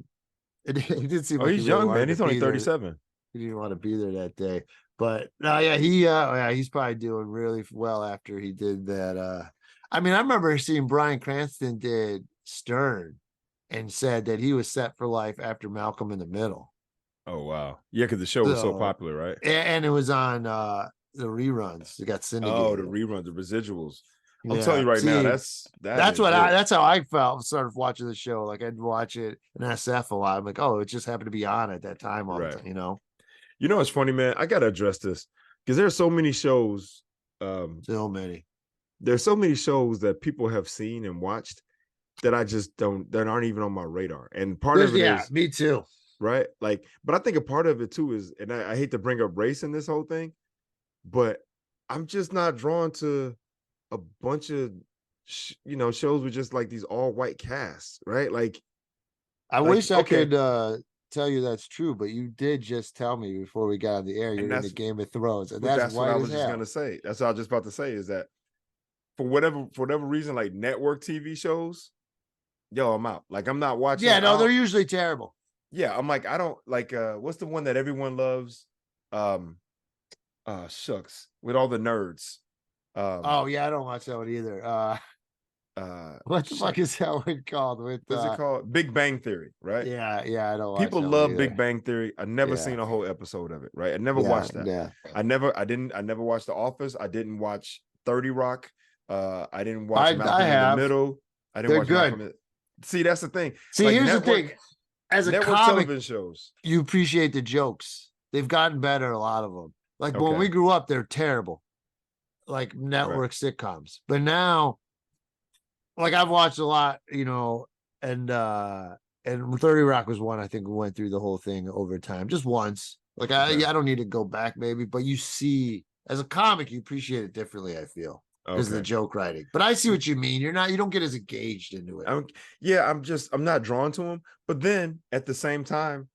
it did seem Oh, like he's he really young, wanted man. to He's only be there. 37. He didn't want to be there that day. But no, yeah, he's probably doing really well after he did that. I mean, I remember seeing Bryan Cranston did Stern and said that he was set for life after Malcolm in the Middle. Oh wow. Yeah, because the show was so popular, right? And it was on the reruns. It got syndicated. Oh, the reruns, the residuals. I'm Yeah. telling you right now, that's that's how I felt started watching the show. Like I'd watch it in SF a lot. I'm like, oh, it just happened to be on at that time all the time, you know. You know what's funny, man? I gotta address this because there's so many shows. So many. There's so many shows that people have seen and watched that I just don't, that aren't even on my radar. And part of it is, me too. Right? Like, but I think a part of it too is, and I hate to bring up race in this whole thing, but I'm just not drawn to a bunch of shows with just like these all white casts, right? Like, I wish I could tell you that's true, but you did just tell me before we got on the air you're into Game of Thrones, and that's what I was just gonna say. That's what I was just about to say is that for whatever reason, like network TV shows, yo, I'm out. Like I'm not watching. Yeah, no, they're usually terrible. Yeah, I'm like, I don't like what's the one that everyone loves? Shucks, with all the nerds. Oh yeah, I don't watch that one either. What the fuck is that one called? What's it called? Big Bang Theory, right? Yeah, I don't watch People love Big Bang Theory. I never seen a whole episode of it, right? I never watched that. Yeah. I never watched The Office. I didn't watch 30 Rock. I didn't watch Malcolm in the Middle. I didn't watch Malcolm in... See, that's the thing. See, like, here's the thing. As a comic, television shows, you appreciate the jokes. They've gotten better, a lot of them. Like when we grew up, they're terrible. Like network sitcoms. But now, like I've watched a lot, and 30 Rock was one I think we went through the whole thing over time, just once. Like I don't need to go back maybe, but you see, as a comic, you appreciate it differently, I feel. Because of the joke writing. But I see what you mean. You don't get as engaged into it. I'm not drawn to them. But then at the same time,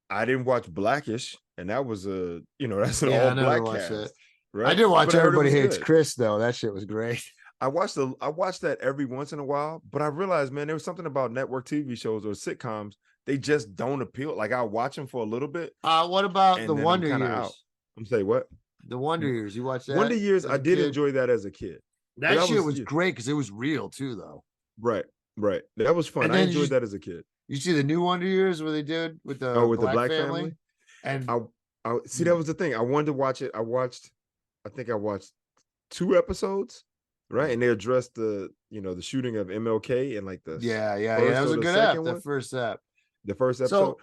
I didn't watch Blackish, and that was that's an all black cast. Right? I did watch Everybody Hates Chris though. That shit was great. I watched that every once in a while, but I realized, man, there was something about network TV shows or sitcoms, they just don't appeal. Like I watch them for a little bit. What about the Wonder Years? I'm saying what? The Wonder Years, you watched that? Wonder Years, I did enjoy that as a kid. That shit was great because it was real too, though. Right. That was fun. I enjoyed that as a kid. You see the new Wonder Years where they did with the Black family? And I see, that was the thing. I wanted to watch it. I think I watched 2 episodes, right? And they addressed the shooting of MLK and like the that was a good app. The first episode. So,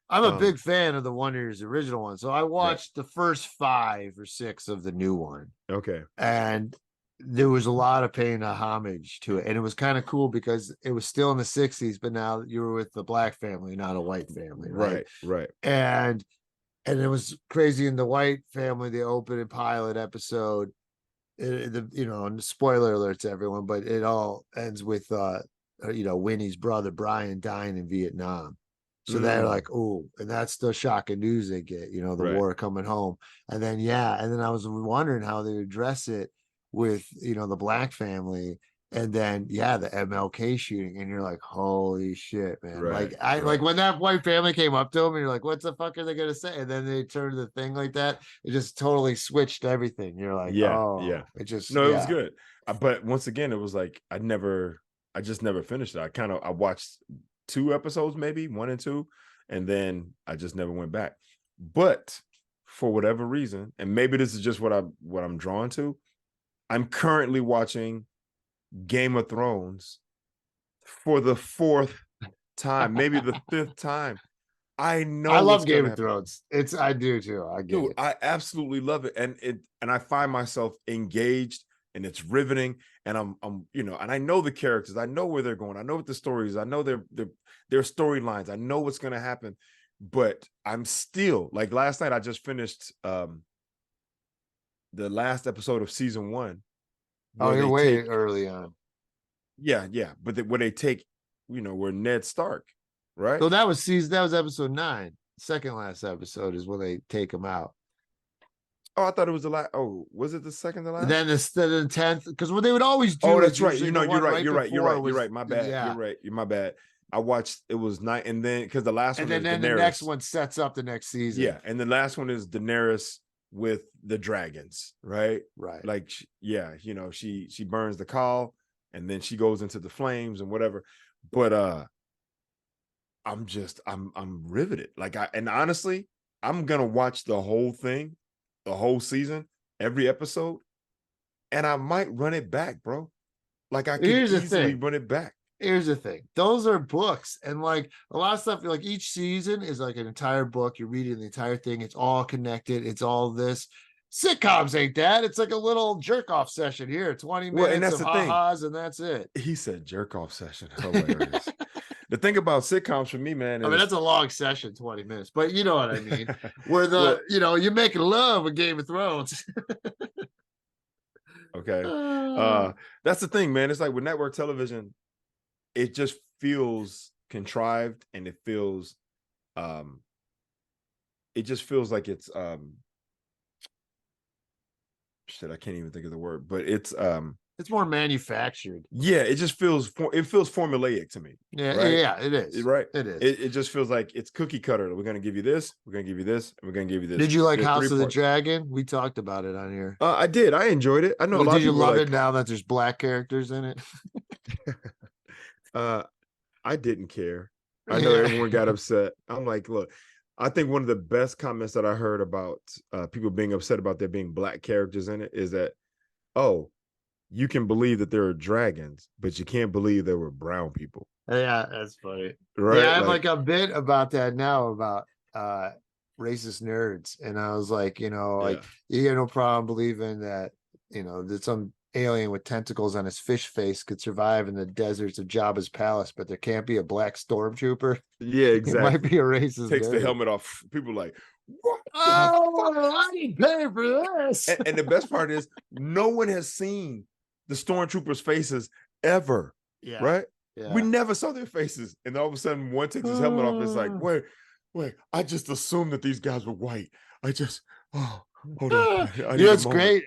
I'm a big fan of the Wonder Years original one. So I watched the first 5 or 6 of the new one. Okay. And there was a lot of paying a homage to it. And it was kind of cool because it was still in the 60s, but now you were with the Black family, not a white family. Right. And it was crazy in the white family, the opening pilot episode, and spoiler alerts everyone, but it all ends with Winnie's brother Brian dying in Vietnam. So they're like, oh, and that's the shocking news they get, the war coming home. And then, and then I was wondering how they would address it with, the Black family And then the MLK shooting, and you're like, holy shit, man. Right, Like when that white family came up to him, and you're like, what the fuck are they gonna say? And then they turned the thing like that, it just totally switched everything. You're like, yeah, oh, it just no, it was good. But once again, it was like I just never finished it. I watched 2 episodes, maybe 1 and 2, and then I just never went back. But for whatever reason, and maybe this is just what I'm drawn to, I'm currently watching Game of Thrones for the 4th time, maybe the 5th time. I know I love Game of Thrones. I do too. I get it. I absolutely love it. And I find myself engaged, and it's riveting. And I'm and I know the characters, I know where they're going, I know what the story is, I know their storylines, I know what's gonna happen. But I'm still, like, last night I just finished the last episode of season 1. Oh, you're way early on. Yeah. But where they take, where Ned Stark, right? So that was episode 9. Second last episode is when they take him out. Oh, I thought it was the last. Oh, was it the second to last? Then the 10th, because what they would always do. Oh, that's right. You're right. You're right. My bad. Yeah. You're my bad. I watched, it was 9, and then because the last one, and then the next one sets up the next season. Yeah, and the last one is Daenerys with the dragons, right? Right. Like, she burns the call, and then she goes into the flames and whatever. But I'm riveted. And honestly, I'm gonna watch the whole thing, the whole season, every episode, and I might run it back, bro. Like, I could easily run it back. Here's the thing. Those are books, and like a lot of stuff, like each season is like an entire book. You're reading the entire thing. It's all connected. It's all this. Sitcoms ain't that. It's like a little jerk off session here. 20 minutes and that's of the thing. ha-has, and that's it. He said jerk off session. Hilarious. The thing about sitcoms for me, man, is, I mean, that's a long session, 20 minutes, but you know what I mean. Where you're making love with Game of Thrones. Okay. That's the thing, man. It's like with network television, it just feels contrived, and it just feels like it's shit, I can't even think of the word, but it's more manufactured. Yeah, it just feels formulaic to me. Yeah, right? Yeah, it is. Right. It is. It just feels like it's cookie cutter. We're gonna give you this, we're gonna give you this, and we're gonna give you this. Did you like House of the Dragon? We talked about it on here. I did. I enjoyed it. I know a lot of people love it now that there's black characters in it? I didn't care. I know everyone got upset. I'm like, look, I think one of the best comments that I heard about people being upset about there being black characters in it is that, oh, you can believe that there are dragons, but you can't believe there were brown people. Yeah, that's funny. Right? Yeah, I have like a bit about that now about racist nerds. And I was like, you have no problem believing that, that some alien with tentacles on his fish face could survive in the deserts of Jabba's palace, but there can't be a black stormtrooper. Yeah, exactly. It might be a racist. Takes the helmet off. People like, what? I didn't pay for this. And the best part is, no one has seen the stormtroopers' faces ever. Yeah. Right? Yeah. We never saw their faces. And all of a sudden, one takes his helmet off. It's like, wait, I just assumed that these guys were white. Hold on. It's great.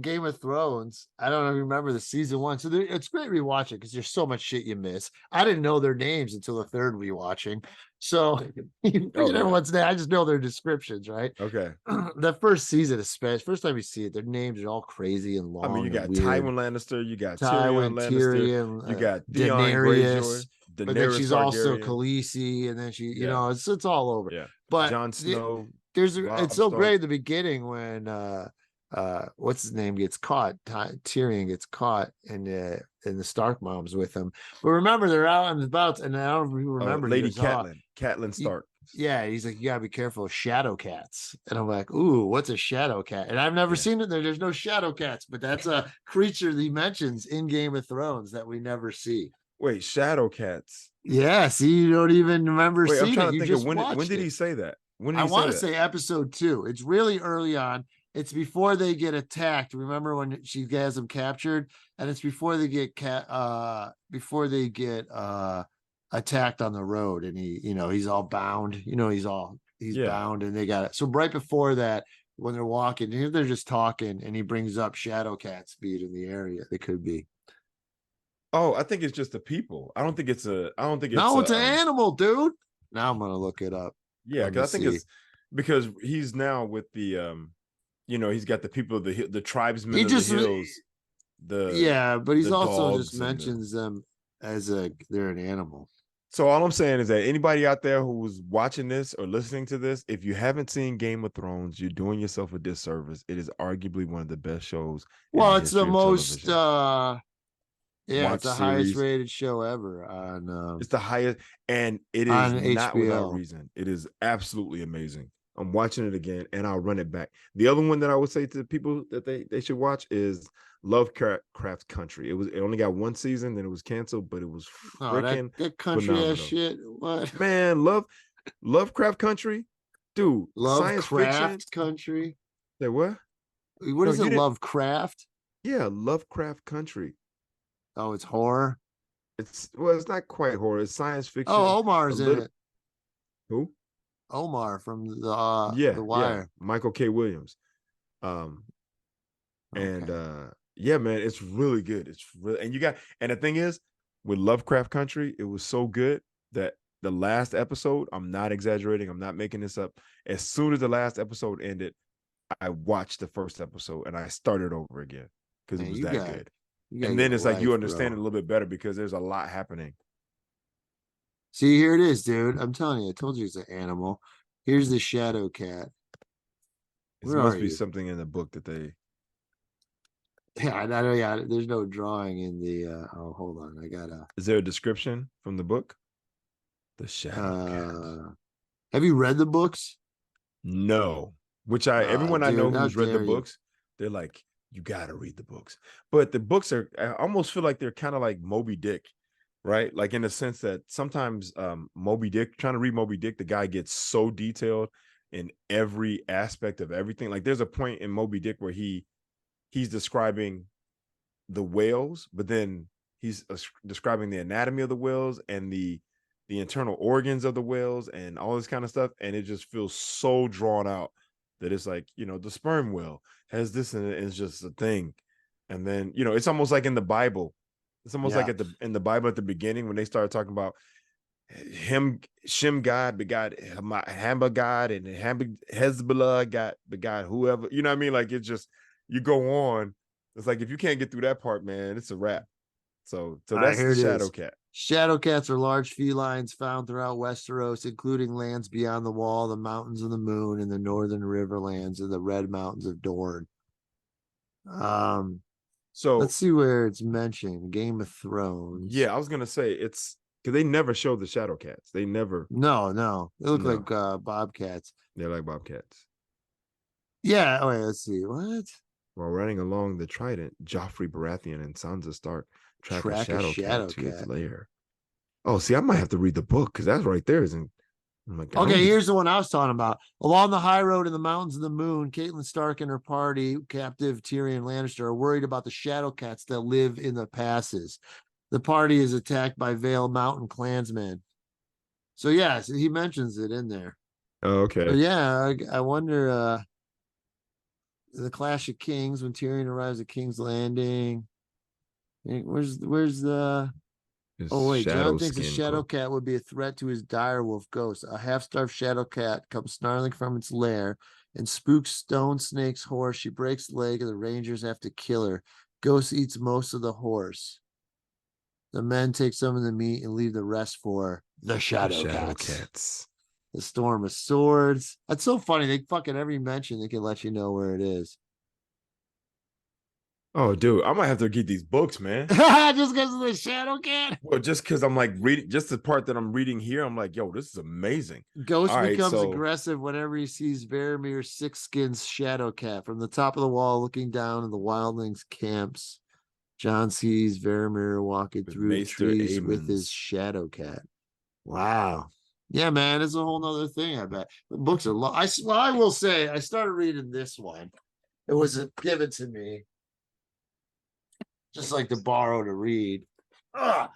Game of Thrones. I don't remember the season 1. So it's great rewatching because there's so much shit you miss. I didn't know their names until the third rewatching. So everyone's name. I just know their descriptions, right? Okay. The first season, especially first time you see it, their names are all crazy and long. I mean, you got Tywin Lannister, you got Tyrion Lannister, you got Daenerys. But then she's Targaryen. Also Khaleesi, and then she, it's all over. Yeah. But Jon Snow. It's so great at the beginning when what's his name gets caught. Tyrion gets caught, and the Stark mom's with him. But remember, they're out and about, and I don't remember Lady Catelyn Stark. Yeah, he's like, you gotta be careful of shadow cats. And I'm like, ooh, what's a shadow cat? And I've never seen it there. There's no shadow cats, but that's a creature that he mentions in Game of Thrones that we never see. Wait, shadow cats. Yeah, see, you don't even remember seeing it. I'm trying to think of when did he say that? I want to say episode 2. It's really early on. It's before they get attacked. Remember when she has them captured, and it's before they get attacked on the road, and he's all bound. He's bound, and they got it. So right before that, when they're walking, they're just talking, and he brings up shadow cats being in the area. They could be. Oh, I think it's just the people. I don't think it's a. I don't think it's No, it's a. an animal, dude. Now I'm gonna look it up. Yeah, Let me because I think see. it's because he's now with the he's got the people of the tribesmen He of the just hills, yeah, but he's the also just dogs and mentions them as they're an animal. so all I'm saying is that anybody out there who's watching this or listening to this, if you haven't seen Game of Thrones, you're doing yourself a disservice. It is arguably one of the best shows in the Well, it's the history of most television. yeah, it's Watch the highest series. rated show ever It's the highest, and it is on not without HBO. reason. It is absolutely amazing. I'm watching it again, and I'll run it back. The other one that I would say to people that they should watch is Lovecraft Country. It only got one season, then it was canceled, but it was Oh, freaking that country ass phenomenal. shit. What? Man, Lovecraft Country, dude. Science fiction. Lovecraft Country. Say what? What No, is you it? didn't. Lovecraft? Yeah, Lovecraft Country. Oh, it's horror. It's not quite horror. It's science fiction. Oh, A Omar's in little. it. Who? Omar from Yeah, the yeah. Wire. Michael K. Williams. Um, and Okay. yeah, man, it's really good. It's really, and the thing is, with Lovecraft Country, it was so good that the last episode, I'm not exaggerating, I'm not making this up. As soon as the last episode ended, I watched the first episode and I started over again because it Man, was that good. you gotta And get then a it's like you life, understand bro. it a little bit better because there's a lot happening. See, here it is, dude. I'm telling you, I told you it's an animal. Here's the shadow cat. It Where are must be you? something in the book that they. Yeah, I know. Yeah, there's no drawing in the. Oh, hold on. I gotta. Is there a description from the book? The Shadow Cat. Have you read the books? No, everyone I know Dude, how who's read the dare you? books, they're like, you got to read the books. But the books I almost feel like they're kind of like Moby Dick, right? Like in the sense that sometimes Moby Dick, trying to read Moby Dick, the guy gets so detailed in every aspect of everything. Like there's a point in Moby Dick where he's describing the whales, but then he's describing the anatomy of the whales and the internal organs of the whales and all this kind of stuff, and it just feels so drawn out that it's like, the sperm whale has this and it's just a thing. And then it's almost like in the Bible, it's almost like in the Bible at the beginning when they started talking about Shem God begot Hamba God, and Hezbollah God begot whoever, you know what I mean? Like it's just, you go on, it's like if you can't get through that part, man, it's a wrap. So All right, that's here the it Shadow is. Cat. Shadow cats are large felines found throughout Westeros, including lands beyond the wall, the mountains of the moon, and the northern riverlands and the red mountains of Dorne. So Let's see where it's mentioned. Game of Thrones. yeah, I was gonna say it's because they never show the Shadow Cats. They never. No. They look No, like bobcats. they're like bobcats. Yeah. Oh, wait, let's see. What? While running along the Trident, Joffrey Baratheon and Sansa Stark track a Track a Shadow Cat shadow to its cat. lair. Oh, see, I might have to read the book because that's right there. Isn't I'm like, Okay, here's the one I was talking about. Along the high road in the mountains of the moon, Catelyn Stark and her party, captive Tyrion Lannister, are worried about the shadow cats that live in the passes. The party is attacked by Vale Mountain clansmen. So yes, he mentions it in there. Oh, okay. But yeah, I wonder the Clash of Kings when Tyrion arrives at King's Landing. Where's the Oh wait, Shadow John thinks a Skin shadow Club. cat would be a threat to his direwolf ghost. A half-starved shadow cat comes snarling from its lair and spooks Stone Snake's horse. She breaks the leg and the rangers have to kill her. Ghost eats most of the horse. The men take some of the meat and leave the rest for the shadow cats. The storm of swords. That's so funny. They fucking every mention they can let you know where it is. Oh, dude, I might have to get these books, man. Just because of the shadow cat? Well, just because I'm like reading, just the part that I'm reading here, I'm like, yo, this is amazing. Ghost becomes aggressive whenever he sees Varamir's Six-Skin's shadow cat. From the top of the wall, looking down in the wildlings' camps, John sees Varamir walking through the trees with his shadow cat. Wow. Yeah, man, it's a whole nother thing, I bet. The books are long. I will say, I started reading this one. It was given to me. Just like to borrow to read. And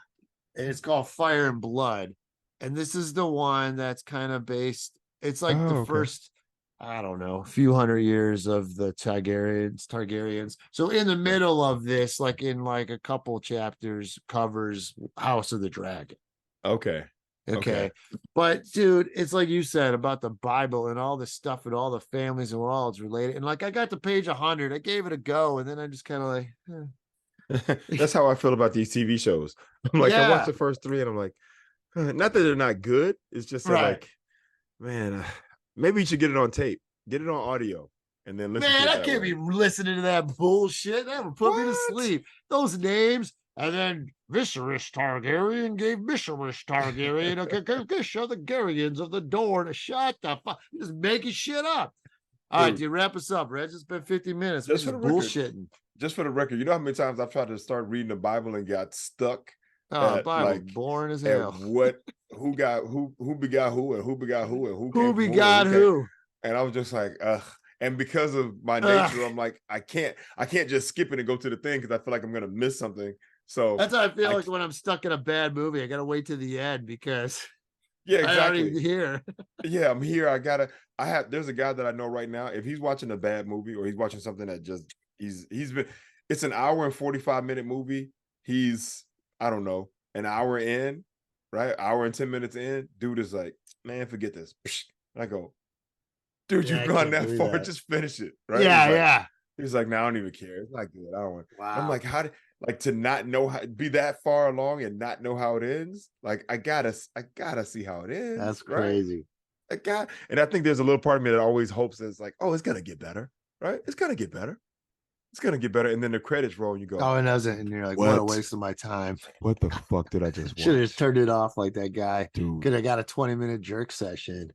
it's called Fire and Blood. And this is the one that's kind of based. It's like the first I don't know, a few hundred years of the Targaryens. So in the middle of this, like in like a couple chapters, covers House of the Dragon. Okay. Okay. But dude, it's like you said about the Bible and all this stuff and all the families and all it's related. And like I got to page 100, I gave it a go, and then I just kind of like, That's how I feel about these TV shows. I'm like, I watched the first 3 and I'm like, not that they're not good. It's just that like, man, maybe you should get it on tape, get it on audio, and then listen to it I that can't way. be listening to that bullshit. That would put me to sleep. Those names, and then Viserys Targaryen gave Viserys Targaryen a kiss of the Garyans of the door to shut the fuck. You're just making shit up. All right, dude, wrap us up, Reg. It's been 50 minutes. Just for the bullshitting. Just for the record, you know how many times I've tried to start reading the Bible and got stuck? Oh, Bible, like, boring as hell. Who begot who, and who begot who, and who begot who? And I was just like, ugh. And because of my nature, I'm like, I can't just skip it and go to the thing because I feel like I'm gonna miss something. So that's how I feel like when I'm stuck in a bad movie. I gotta wait to the end because exactly. I'm already here. Yeah, I'm here. There's a guy that I know right now. If he's watching a bad movie or he's watching something that just it's an hour and 45-minute movie. He's, I don't know, an hour in, right? Hour and 10 minutes in. Dude is like, man, forget this. And I go, dude, you've gone that far. Just finish it, right? Yeah, He's like, no, I don't even care. It's not good. I don't want. Wow. I'm like, to not know how be that far along and not know how it ends? Like, I gotta see how it ends. That's crazy. Right? And I think there's a little part of me that always hopes that it's like, oh, it's gonna get better, right? It's gonna get better. It's gonna get better. And then the credits roll and you go, oh, it doesn't. And you're like, what a waste of my time. What the fuck did I just watch? Should have just turned it off like that guy. Dude. Could have got a 20-minute jerk session.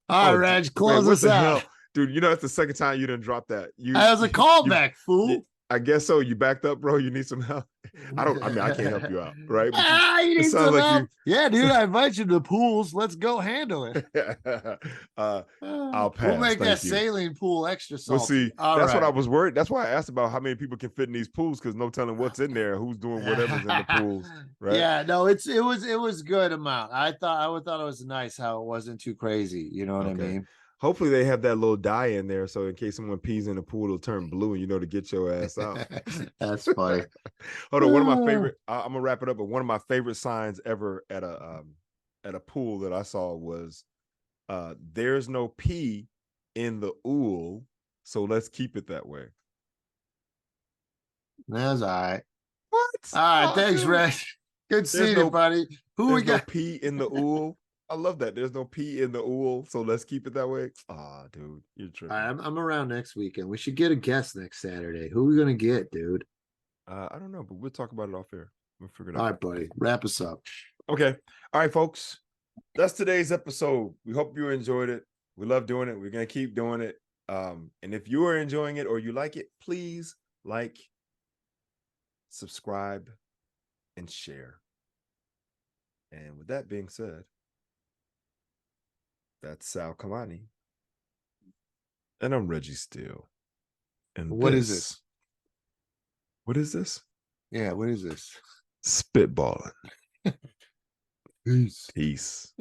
All right, Reg, close us out. Dude, you know, that's the second time you didn't drop that. That was a callback, fool. I guess so. You backed up, bro. You need some help. I can't help you out, right? You need some help. Yeah, dude, I invite you to the pools. Let's go handle it. I'll pass. We'll make that saline pool extra salty. We'll see. That's what I was worried. That's why I asked about how many people can fit in these pools, because no telling what's in there, who's doing whatever's in the pools, right? Yeah, no, it was good amount. I thought it was nice how it wasn't too crazy. You know what I mean? Hopefully they have that little dye in there, so in case someone pees in the pool, it'll turn blue, and to get your ass out. That's funny. Hold on, one of my favorite. I'm gonna wrap it up, but one of my favorite signs ever at a pool that I saw was, "There's no pee in the ool, so let's keep it that way." That's all right. What? All right, thanks, Reg. Good seeing you, buddy. Who we got? No pee in the ool. I love that. There's no pee in the ool, so let's keep it that way. Ah, dude, you're tripping. All right, I'm around next weekend. We should get a guest next Saturday. Who are we gonna get, dude? I don't know, but we'll talk about it off air. We'll figure it out. All right, buddy. Wrap us up. Okay. All right, folks. That's today's episode. We hope you enjoyed it. We love doing it. We're gonna keep doing it. And if you are enjoying it or you like it, please like, subscribe, and share. And with that being said, that's Sal Kamani. And I'm Reggie Steele. And what is this? What is this? Yeah, what is this? Spitballin. Peace. Peace.